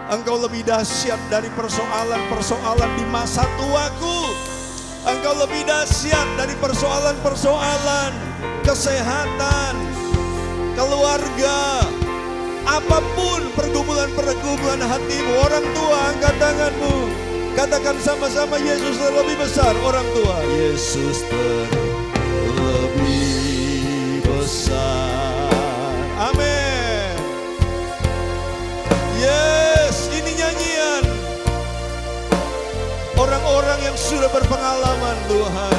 Engkau lebih dahsyat dari persoalan-persoalan di masa tuaku. Engkau lebih dahsyat dari persoalan-persoalan kesehatan, keluarga, apapun pergumulan-pergumulan hatimu. Orang tua, angkat tanganmu. Katakan sama-sama, Yesus terlebih besar. Orang tua, Yesus terlebih besar. Amin. Yes, ini nyanyian orang-orang yang sudah berpengalaman, Tuhan.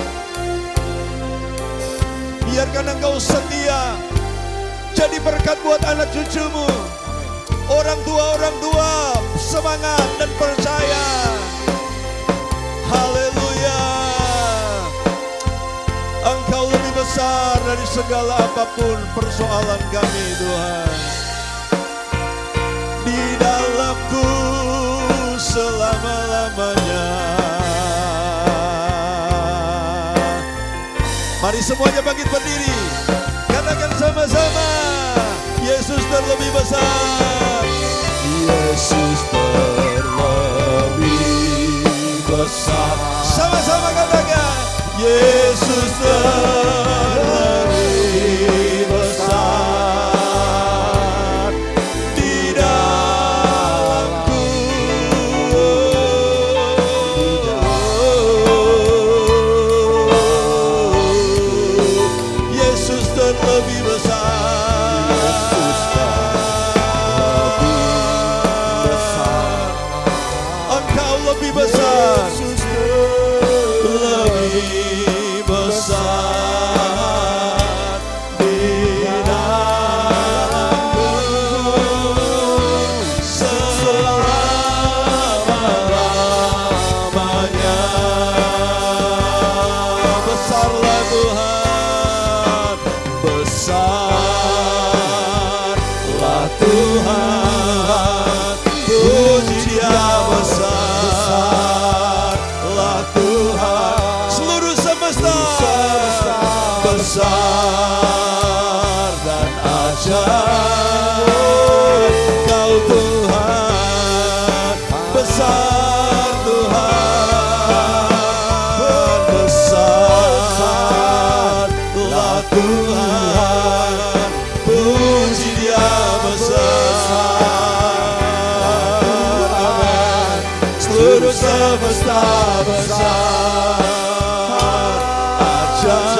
Biarkan Engkau setia, jadi berkat buat anak cucumu. Orang tua semangat dan percaya. Haleluya. Engkau lebih besar dari segala apapun persoalan kami, Tuhan. Di dalamku selama-lamanya. Mari semuanya bangkit berdiri. Katakan sama-sama, Yesus terlebih besar. Yesus terlebih besar. Sama-sama katakan, Yesus terlebih besar di dalamku. Yesus terlebih besar. Yesus terlebih besar. Engkau lebih besar. Lebih besar di dalamku selama-lamanya. Besarlah Tuhan, besarlah Tuhan, puji Dia besarlah Tuhan. Besar dan ajaib Kau Tuhan, besar Tuhan, besarlah Tuhan, puji Dia besar. Amin. Seluruh semesta besar, ajaiblah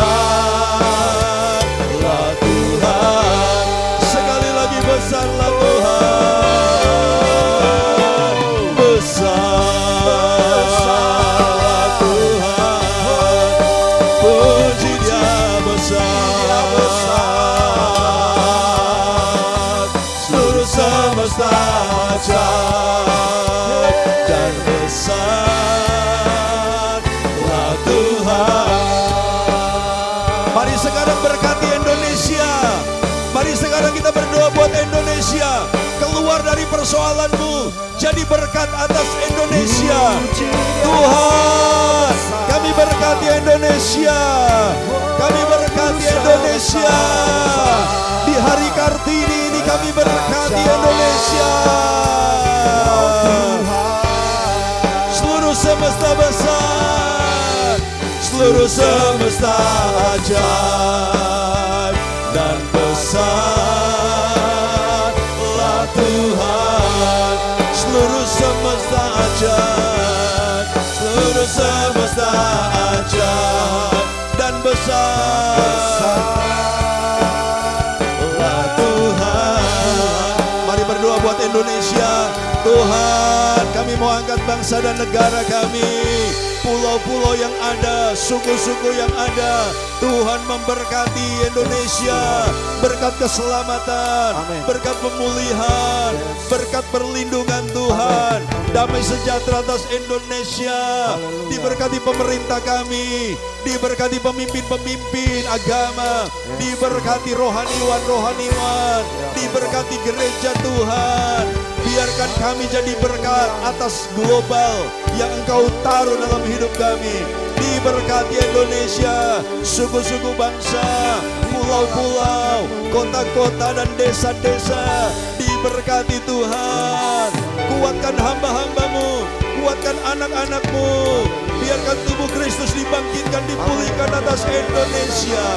Tuhan. Sekali lagi besarlah Tuhan, besarlah Tuhan, puji Dia besar. Seluruh semesta ajaib dan besarlah Tuhan. Mari sekarang berkati Indonesia. Mari sekarang kita berdoa buat Indonesia. Keluar dari persoalanmu, jadi berkat atas Indonesia. Tuhan, kami berkati Indonesia. Kami berkati Indonesia. Di hari Kartini ini kami berkati Indonesia. Seluruh semesta besar, seluruh semesta ajaib dan besarlah Tuhan. Seluruh semesta ajaib, seluruh semesta ajaib dan besarlah Tuhan. Mari berdoa buat Indonesia. Tuhan, kami mau angkat bangsa dan negara kami, pulau-pulau yang ada, suku-suku yang ada. Tuhan memberkati Indonesia, berkat keselamatan, berkat pemulihan, berkat perlindungan Tuhan, damai sejahtera atas Indonesia. Diberkati pemerintah kami, diberkati pemimpin-pemimpin agama, diberkati rohaniwan-rohaniwan, diberkati gereja Tuhan. Biarkan kami jadi berkat atas global yang Engkau taruh dalam hidup kami. Diberkati Indonesia, suku-suku bangsa, pulau-pulau, kota-kota dan desa-desa. Diberkati Tuhan. Kuatkan hamba-hambamu, kuatkan anak-anakmu. Biarkan tubuh Kristus dibangkitkan, dipulihkan atas Indonesia.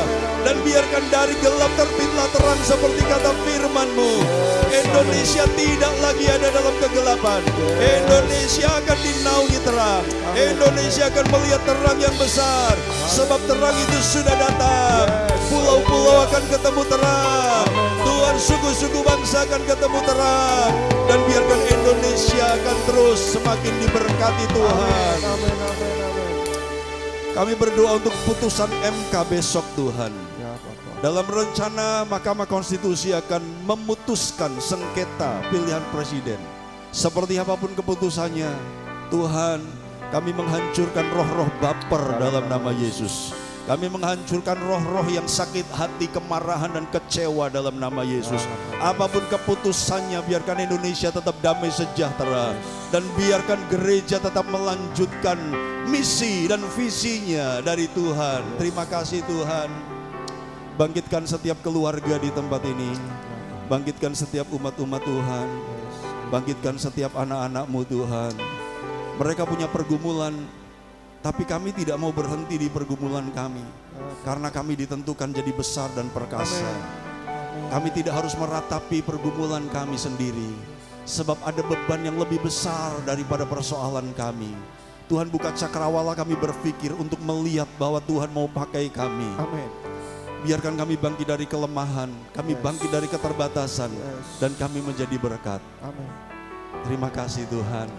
Dan biarkan dari gelap terbitlah terang seperti kata firman-Mu. Indonesia tidak lagi ada dalam kegelapan. Indonesia akan dinaungi terang. Indonesia akan melihat terang yang besar. Sebab terang itu sudah datang. Pulau-pulau akan ketemu terang. Tuhan, suku-suku bangsa akan ketemu terang. Dan biarkan Indonesia akan terus semakin diberkati Tuhan. Kami berdoa untuk putusan MK besok Tuhan. Dalam rencana Mahkamah Konstitusi akan memutuskan sengketa pilihan presiden. Seperti apapun keputusannya, Tuhan, kami menghancurkan roh-roh baper dalam nama Yesus. Kami menghancurkan roh-roh yang sakit hati, kemarahan dan kecewa dalam nama Yesus. Apapun keputusannya, biarkan Indonesia tetap damai sejahtera. Dan biarkan gereja tetap melanjutkan misi dan visinya dari Tuhan. Terima kasih Tuhan. Bangkitkan setiap keluarga di tempat ini. Bangkitkan setiap umat-umat Tuhan. Bangkitkan setiap anak-anak-Mu Tuhan. Mereka punya pergumulan, tapi kami tidak mau berhenti di pergumulan kami. Karena kami ditentukan jadi besar dan perkasa. Kami tidak harus meratapi pergumulan kami sendiri. Sebab ada beban yang lebih besar daripada persoalan kami. Tuhan, buka cakrawala kami berpikir untuk melihat bahwa Tuhan mau pakai kami. Amin. Biarkan kami bangkit dari kelemahan, kami bangkit dari keterbatasan, dan kami menjadi berkat. Amin. Terima kasih Tuhan.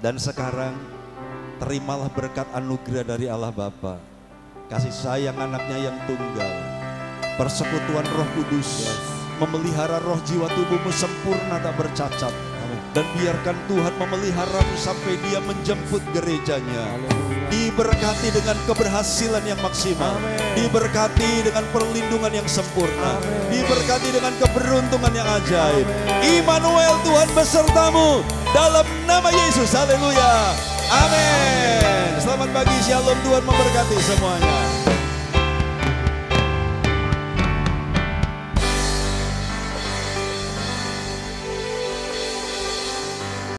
Dan sekarang terimalah berkat anugerah dari Allah Bapa, kasih sayang anaknya yang tunggal, persekutuan Roh Kudus, memelihara roh jiwa tubuhmu sempurna tak bercacat. Dan biarkan Tuhan memeliharamu sampai Dia menjemput gerejanya. Diberkati dengan keberhasilan yang maksimal. Diberkati dengan perlindungan yang sempurna. Diberkati dengan keberuntungan yang ajaib. Immanuel, Tuhan besertamu dalam nama Yesus. Haleluya. Amin. Selamat pagi, shalom. Tuhan memberkati semuanya.